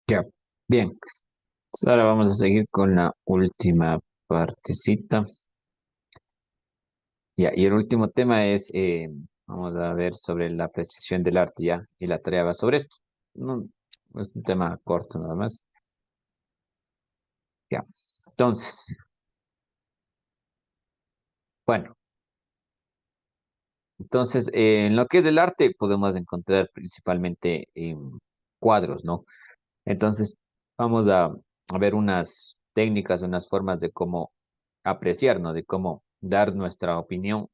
Ya, bien. Entonces, ahora vamos a seguir con la última partecita. Ya, y el último tema es, vamos a ver sobre la apreciación del arte ya, y la tarea va sobre esto. No, es un tema corto nada más. Ya, entonces, bueno, entonces, en lo que es el arte podemos encontrar principalmente cuadros, ¿no? Entonces, vamos a ver unas técnicas, unas formas de cómo apreciar, ¿no? De cómo dar nuestra opinión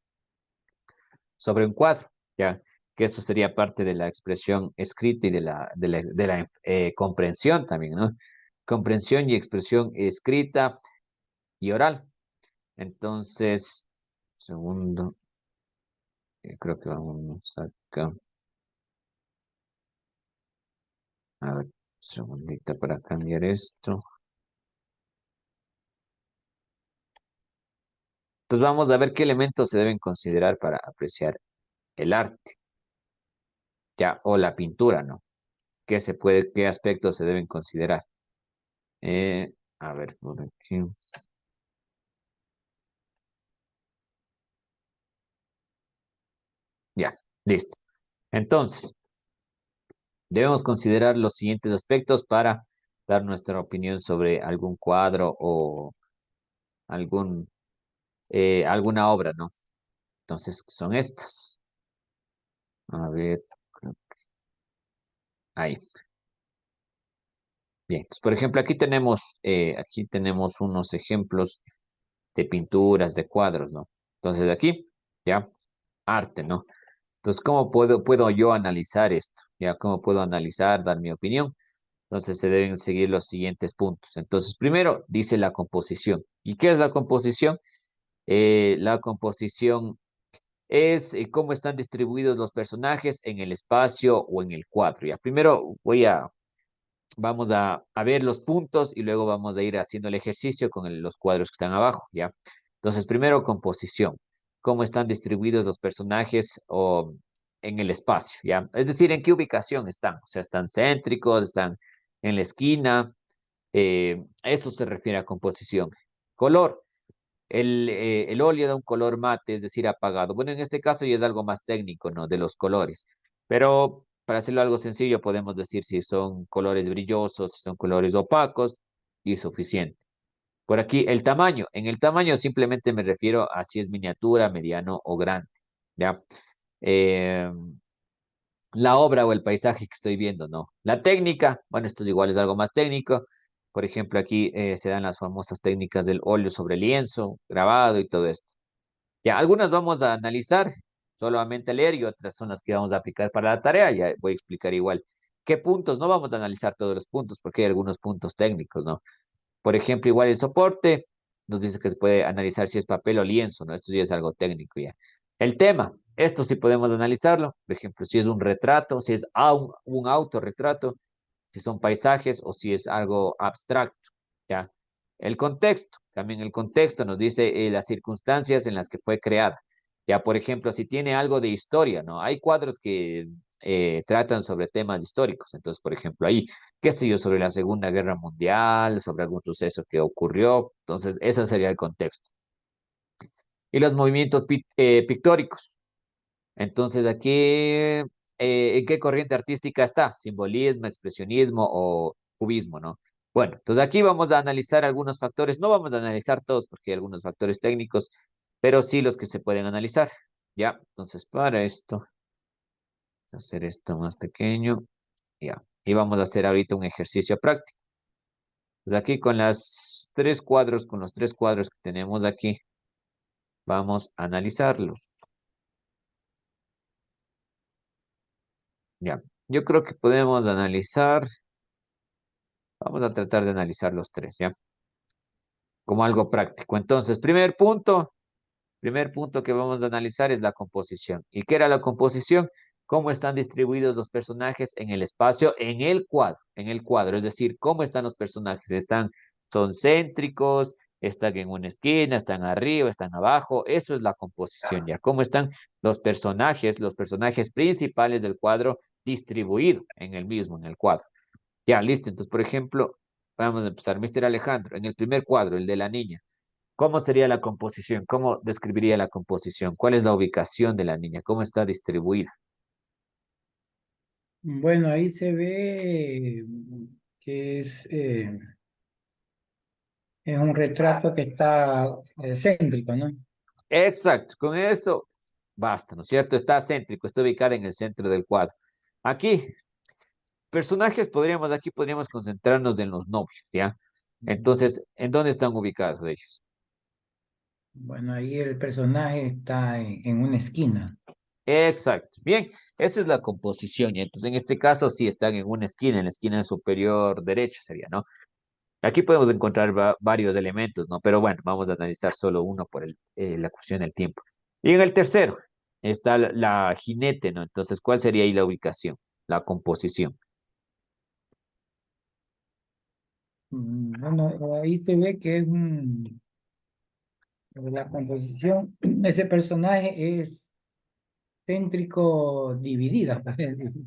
sobre un cuadro, ya que eso sería parte de la expresión escrita y de la comprensión también, ¿no? Comprensión y expresión escrita y oral. Entonces, segundo, creo que vamos acá, a ver, segundita para cambiar esto. Entonces vamos a ver qué elementos se deben considerar para apreciar el arte, ya, o la pintura, ¿no? Qué aspectos se deben considerar? A ver, por aquí. Ya, listo. Entonces, debemos considerar los siguientes aspectos para dar nuestra opinión sobre algún cuadro o algún, alguna obra, ¿no? Entonces, son estas. A ver, ahí. Bien, entonces, por ejemplo, aquí tenemos unos ejemplos de pinturas, de cuadros, ¿no? Entonces, aquí, ya, arte, ¿no? Entonces, ¿cómo puedo yo analizar esto? ¿Ya? ¿Cómo puedo analizar, dar mi opinión? Entonces se deben seguir los siguientes puntos. Entonces, primero dice la composición. ¿Y qué es la composición? La composición es cómo están distribuidos los personajes en el espacio o en el cuadro. Ya, primero vamos a ver los puntos y luego vamos a ir haciendo el ejercicio con los cuadros que están abajo, ¿ya? Entonces, primero composición. ¿Cómo están distribuidos los personajes o en el espacio, ¿ya? Es decir, en qué ubicación están. O sea, están céntricos, están en la esquina, eso se refiere a composición. Color. El óleo da un color mate, es decir, apagado. Bueno, en este caso ya es algo más técnico, ¿no? De los colores. Pero para hacerlo algo sencillo, podemos decir si son colores brillosos, si son colores opacos y suficiente. Por aquí, el tamaño. En el tamaño simplemente me refiero a si es miniatura, mediano o grande, ¿ya? Eh, la obra o el paisaje que estoy viendo, no. La técnica, bueno, esto igual es algo más técnico. Por ejemplo, aquí se dan las famosas técnicas del óleo sobre lienzo, grabado y todo esto. Ya, algunas vamos a analizar, solamente leer y otras son las que vamos a aplicar para la tarea. Ya voy a explicar igual qué puntos, no vamos a analizar todos los puntos porque hay algunos puntos técnicos, ¿no? Por ejemplo, igual el soporte, nos dice que se puede analizar si es papel o lienzo, ¿no? Esto ya es algo técnico ya. El tema, esto sí podemos analizarlo. Por ejemplo, si es un retrato, si es un autorretrato, si son paisajes o si es algo abstracto, ¿ya? El contexto, también el contexto nos dice las circunstancias en las que fue creada. Ya, por ejemplo, si tiene algo de historia, ¿no? Hay cuadros que tratan sobre temas históricos. Entonces, por ejemplo, ahí qué sé yo, sobre la Segunda Guerra Mundial, sobre algún suceso que ocurrió. Entonces, ese sería el contexto. Y los movimientos pictóricos. Entonces, aquí, ¿en qué corriente artística está? Simbolismo, expresionismo o cubismo, ¿no? Bueno, entonces aquí vamos a analizar algunos factores. No vamos a analizar todos porque hay algunos factores técnicos, pero sí los que se pueden analizar. ¿Ya? Entonces, para esto, hacer esto más pequeño. Ya. Y vamos a hacer ahorita un ejercicio práctico. Pues aquí con los tres cuadros que tenemos aquí, vamos a analizarlos. Ya, yo creo que podemos analizar, vamos a tratar de analizar los tres, ¿ya? Como algo práctico. Entonces, primer punto que vamos a analizar es la composición. ¿Y qué era la composición? Cómo están distribuidos los personajes en el espacio, en el cuadro, es decir, cómo están los personajes. Son céntricos, están en una esquina, están arriba, están abajo. Eso es la composición, ya. Cómo están los personajes principales del cuadro distribuidos en el cuadro. Ya, listo. Entonces, por ejemplo, vamos a empezar. Mister Alejandro, en el primer cuadro, el de la niña, ¿cómo sería la composición? ¿Cómo describiría la composición? ¿Cuál es la ubicación de la niña? ¿Cómo está distribuida? Bueno, ahí se ve que es un retrato que está céntrico, ¿no? Exacto, con eso basta, ¿no es cierto? Está céntrico, está ubicada en el centro del cuadro. Aquí, personajes, aquí podríamos concentrarnos en los novios, ¿ya? Entonces, ¿en dónde están ubicados ellos? Bueno, ahí el personaje está en una esquina. Exacto, bien, esa es la composición, y entonces en este caso sí están en una esquina, en la esquina superior derecha sería, ¿no? Aquí podemos encontrar varios elementos, ¿no? Pero bueno, vamos a analizar solo uno por la cuestión del tiempo. Y en el tercero está la jinete, ¿no? Entonces, ¿cuál sería ahí la ubicación, la composición? Bueno, ahí se ve que la composición, ese personaje es céntrico dividida, por así decirlo.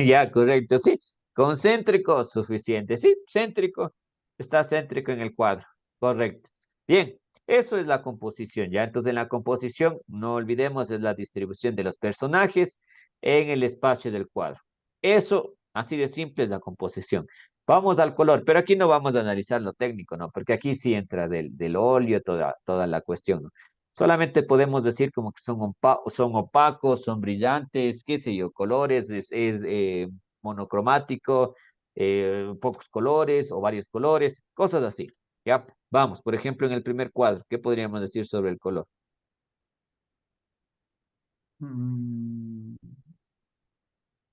Ya, correcto, sí. Concéntrico, suficiente. Sí, céntrico. Está céntrico en el cuadro. Correcto. Bien, eso es la composición, ¿ya? Entonces, en la composición, no olvidemos, es la distribución de los personajes en el espacio del cuadro. Eso, así de simple, es la composición. Vamos al color, pero aquí no vamos a analizar lo técnico, ¿no? Porque aquí sí entra del óleo, toda la cuestión, ¿no? Solamente podemos decir como que son opacos, son brillantes, qué sé yo, colores, es monocromático, pocos colores o varios colores, cosas así. Ya, vamos, por ejemplo, en el primer cuadro, ¿qué podríamos decir sobre el color? Mm,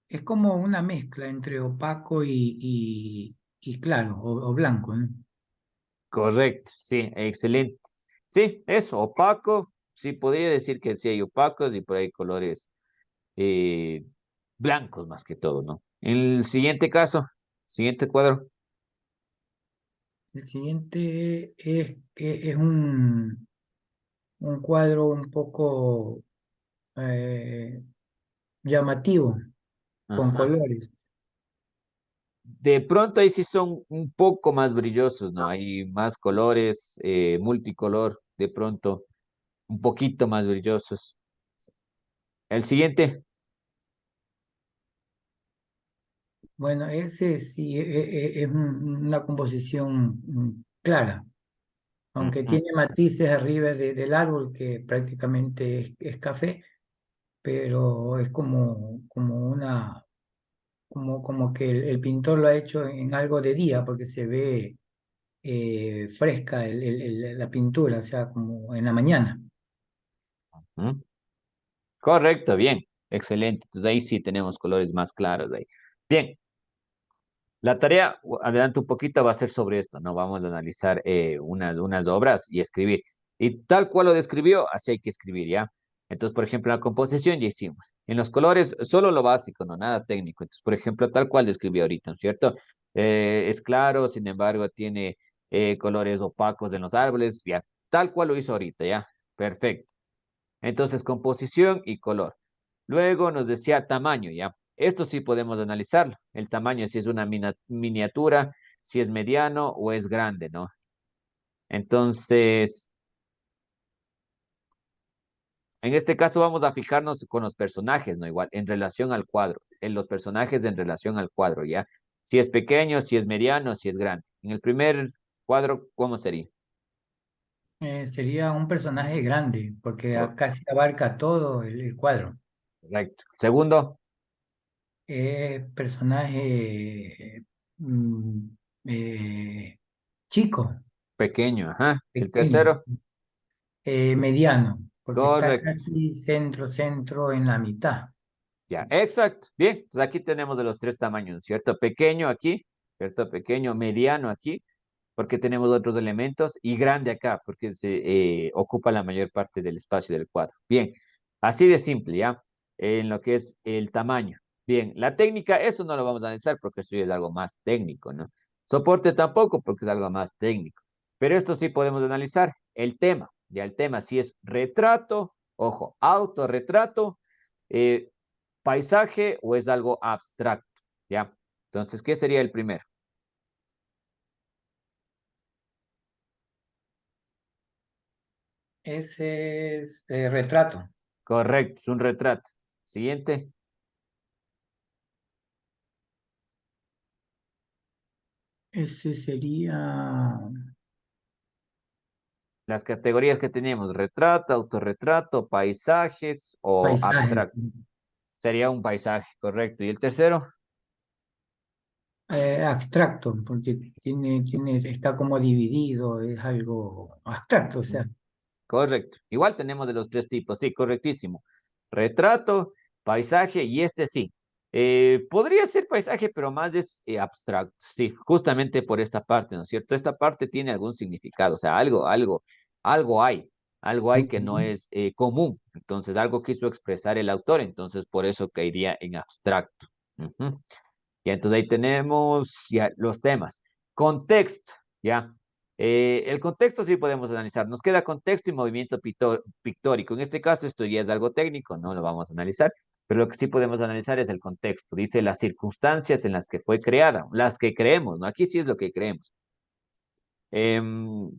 Es como una mezcla entre opaco y claro, o blanco, ¿no? Correcto, sí, excelente. Sí, eso, opaco, sí, podría decir que sí hay opacos y por ahí colores eh, blancos más que todo, ¿no? En el siguiente caso, siguiente cuadro. El siguiente es un cuadro un poco llamativo, con Ajá. colores. De pronto ahí sí son un poco más brillosos, ¿no? Hay más colores, multicolor, de pronto, un poquito más brillosos. El siguiente, Bueno, ese sí es una composición clara, aunque ujú, tiene matices arriba del árbol que prácticamente es café, pero es como que el pintor lo ha hecho en algo de día, porque se ve fresca la pintura, o sea, como en la mañana. ujú. Correcto, bien, excelente. Entonces ahí sí tenemos colores más claros ahí. Bien, la tarea, adelanto un poquito, va a ser sobre esto, ¿no? Vamos a analizar unas obras y escribir. Y tal cual lo describió, así hay que escribir, ¿ya? Entonces, por ejemplo, la composición ya hicimos. En los colores, solo lo básico, no nada técnico. Entonces, por ejemplo, tal cual describió ahorita, ¿no es cierto? Es claro, sin embargo, tiene colores opacos en los árboles, ya. Tal cual lo hizo ahorita, ¿ya? Perfecto. Entonces, composición y color. Luego nos decía tamaño, ¿ya? Esto sí podemos analizarlo. El tamaño, si es una miniatura, si es mediano o es grande, ¿no? Entonces, en este caso vamos a fijarnos con los personajes, ¿no? Igual, en relación al cuadro. En los personajes en relación al cuadro, ¿ya? Si es pequeño, si es mediano, si es grande. En el primer cuadro, ¿cómo sería? Sería un personaje grande, porque Cor- casi abarca todo el cuadro. Correcto. Segundo, Personaje mm, eh, chico, pequeño, ajá. El pequeño, tercero, mediano, porque está correcto. casi centro en la mitad. Ya, exacto. Bien, entonces aquí tenemos de los tres tamaños, ¿cierto? Pequeño aquí, ¿cierto? Pequeño, mediano aquí, porque tenemos otros elementos, y grande acá, porque se ocupa la mayor parte del espacio del cuadro. Bien, así de simple, ¿ya? En lo que es el tamaño. Bien, la técnica, eso no lo vamos a analizar porque esto ya es algo más técnico, ¿no? Soporte tampoco porque es algo más técnico. Pero esto sí podemos analizar. El tema, ya el tema, si es retrato, ojo, autorretrato, eh, paisaje o es algo abstracto, ¿ya? Entonces, ¿qué sería el primero? Ese es retrato. Correcto, es un retrato. Siguiente. Ese sería Las categorías que tenemos, retrato, autorretrato, paisajes o paisaje. abstracto. Sería un paisaje, correcto. ¿Y el tercero? Abstracto, porque está como dividido, es algo abstracto, o sea. Ujú. Correcto. Igual tenemos de los tres tipos, sí, correctísimo. Retrato, paisaje y este sí. Podría ser paisaje, pero más es abstracto. Sí, justamente por esta parte, ¿no es cierto? Esta parte tiene algún significado, o sea, algo hay, algo hay que no Ujú. es común. Entonces, algo quiso expresar el autor, entonces por eso caería en abstracto. Ujú. Y entonces ahí tenemos ya los temas. Contexto, ya. El contexto sí podemos analizar. Nos queda contexto y movimiento pictórico. En este caso, esto ya es algo técnico, no lo vamos a analizar, pero lo que sí podemos analizar es el contexto. Dice las circunstancias en las que fue creada, las que creemos, ¿no? Aquí sí es lo que creemos. Em,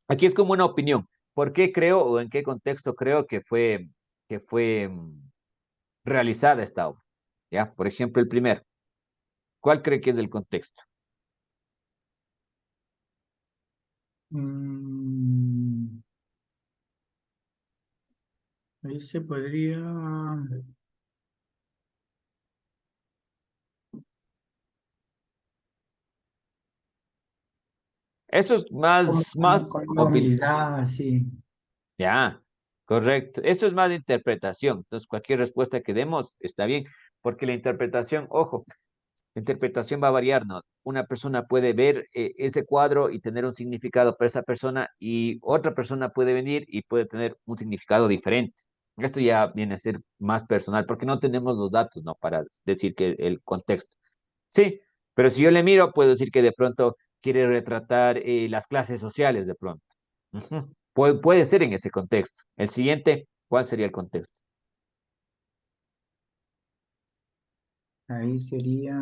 Aquí es como una opinión. ¿Por qué creo o en qué contexto creo que fue realizada esta obra? Ya, por ejemplo, el primero. ¿Cuál cree que es el contexto? Mm, ahí se podría, Eso es más con la humildad, sí. ya, correcto. Eso es más de interpretación. Entonces, cualquier respuesta que demos está bien, porque la interpretación, ojo, la interpretación va a variar, ¿no? Una persona puede ver ese cuadro y tener un significado para esa persona y otra persona puede venir y puede tener un significado diferente. Esto ya viene a ser más personal, porque no tenemos los datos, ¿no? Para decir que el contexto. Sí, pero si yo le miro, puedo decir que de pronto quiere retratar las clases sociales de pronto. Ujú. Puede ser en ese contexto. El siguiente, ¿cuál sería el contexto? Ahí sería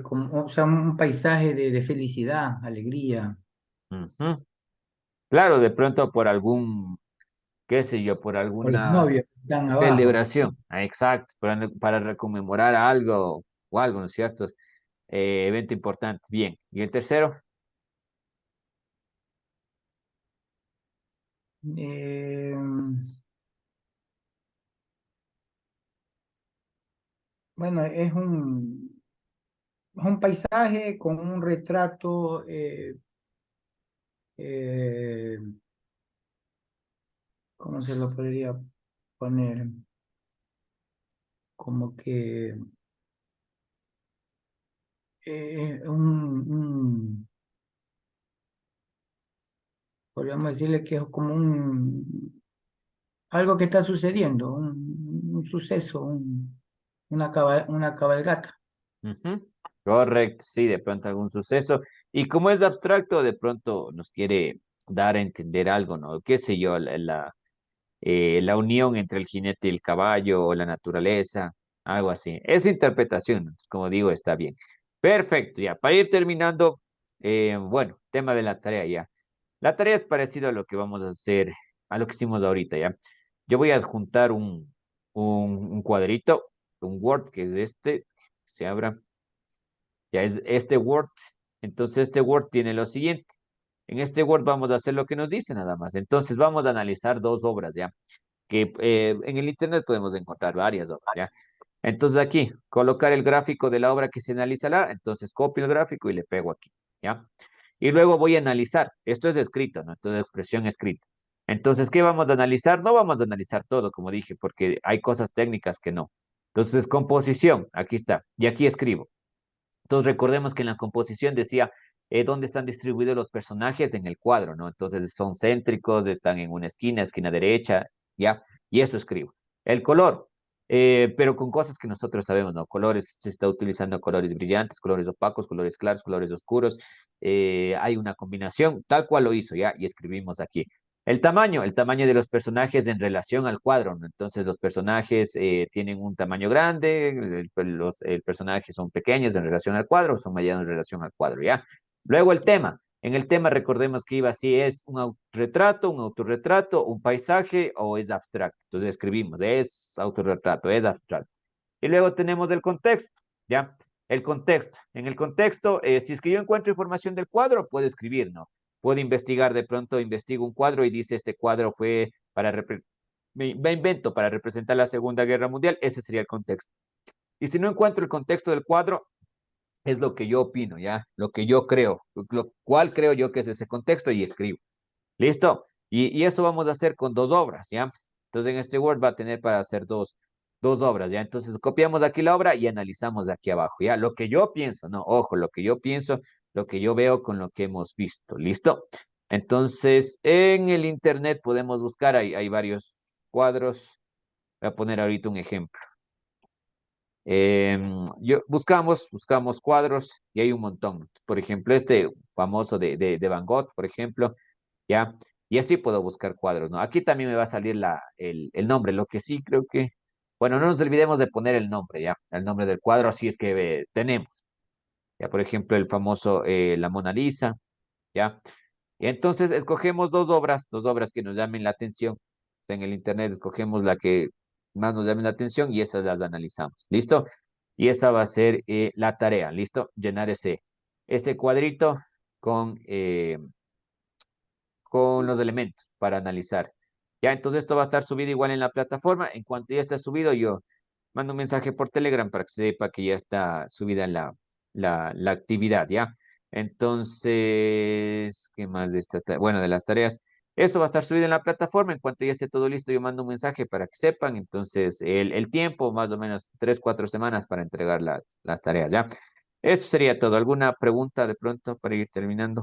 como, o sea, un paisaje de felicidad, alegría, Ujú. Claro, de pronto por algún, qué sé yo, por o los alguna novios que están abajo. celebración. Ah, exacto, para reconmemorar algo o algo, ¿no es cierto? Evento importante. Bien. ¿Y el tercero? Eh, bueno, es un paisaje con un retrato, eh, ¿cómo se lo podría poner? Como que eh, un, podríamos decirle que es como algo que está sucediendo, un suceso, una cabalgata. Ujú. Correcto, sí, de pronto algún suceso. Y como es abstracto, de pronto nos quiere dar a entender algo, ¿no? Qué sé yo, la unión entre el jinete y el caballo o la naturaleza, algo así. Esa interpretación, ¿no? Como digo, está bien. Perfecto, ya. Para ir terminando, bueno, tema de la tarea ya. La tarea es parecido a lo que vamos a hacer, a lo que hicimos ahorita, ¿ya? Yo voy a adjuntar un cuadrito, un Word, que es este, se abra, ya es este Word. Entonces, este Word tiene lo siguiente. En este Word vamos a hacer lo que nos dice nada más. Entonces, vamos a analizar dos obras, ¿ya? Que en el Internet podemos encontrar varias obras, ¿ya? Entonces aquí, colocar el gráfico de la obra que se analizará, entonces copio el gráfico y le pego aquí, ¿ya? Y luego voy a analizar, esto es escrito, ¿no? Entonces expresión escrita. Entonces, ¿qué vamos a analizar? No vamos a analizar todo, como dije, porque hay cosas técnicas que no. Entonces, composición, aquí está, y aquí escribo. Entonces recordemos que en la composición decía dónde están distribuidos los personajes en el cuadro, ¿no? Entonces son céntricos, están en una esquina, esquina derecha, ¿ya? Y eso escribo. El color, pero con cosas que nosotros sabemos, ¿no? Colores, se está utilizando colores brillantes, colores opacos, colores claros, colores oscuros. Hay una combinación, tal cual lo hizo, ¿ya? Y escribimos aquí. El tamaño de los personajes en relación al cuadro, ¿no? Entonces los personajes tienen un tamaño grande, el personajes son pequeños en relación al cuadro, son medianos en relación al cuadro, ¿ya? Luego el tema. En el tema recordemos que iba si es un retrato, un autorretrato, un paisaje o es abstracto. Entonces escribimos, es autorretrato, es abstracto. Y luego tenemos el contexto, ¿ya? El contexto. En el contexto, si es que yo encuentro información del cuadro, puedo escribir, ¿no? Puedo investigar, de pronto investigo un cuadro y dice este cuadro fue para, me invento, para representar la Segunda Guerra Mundial, ese sería el contexto. Y si no encuentro el contexto del cuadro, es lo que yo opino, ¿ya? Lo que yo creo, lo cual creo yo que es ese contexto y escribo. ¿Listo? Y eso vamos a hacer con dos obras, ¿ya? Entonces en este Word va a tener para hacer dos obras, ¿ya? Entonces copiamos aquí la obra y analizamos de aquí abajo, ¿ya? Lo que yo pienso, no, ojo, lo que yo pienso, lo que yo veo con lo que hemos visto, ¿listo? Entonces en el Internet podemos buscar, hay varios cuadros, voy a poner ahorita un ejemplo. Buscamos cuadros y hay un montón. Por ejemplo, este famoso de Van Gogh, por ejemplo, ¿ya? Y así puedo buscar cuadros, ¿no? Aquí también me va a salir el nombre, lo que sí creo que, bueno, no nos olvidemos de poner el nombre, ¿ya? El nombre del cuadro, así es que tenemos, ya, por ejemplo, el famoso La Mona Lisa, ¿ya? Y entonces escogemos dos obras que nos llamen la atención. En el internet escogemos la que más nos llame la atención y esas las analizamos. ¿Listo? Y esa va a ser la tarea. ¿Listo? Llenar ese cuadrito con, eh, con los elementos para analizar. Ya, entonces esto va a estar subido igual en la plataforma. En cuanto ya esté subido, yo mando un mensaje por Telegram para que sepa que ya está subida la actividad, ¿ya? Entonces, ¿qué más de bueno, de las tareas? Eso va a estar subido en la plataforma. En cuanto ya esté todo listo, yo mando un mensaje para que sepan. Entonces, el tiempo, más o menos 3, 4 semanas para entregar las tareas, ¿ya? Eso sería todo. ¿Alguna pregunta de pronto para ir terminando?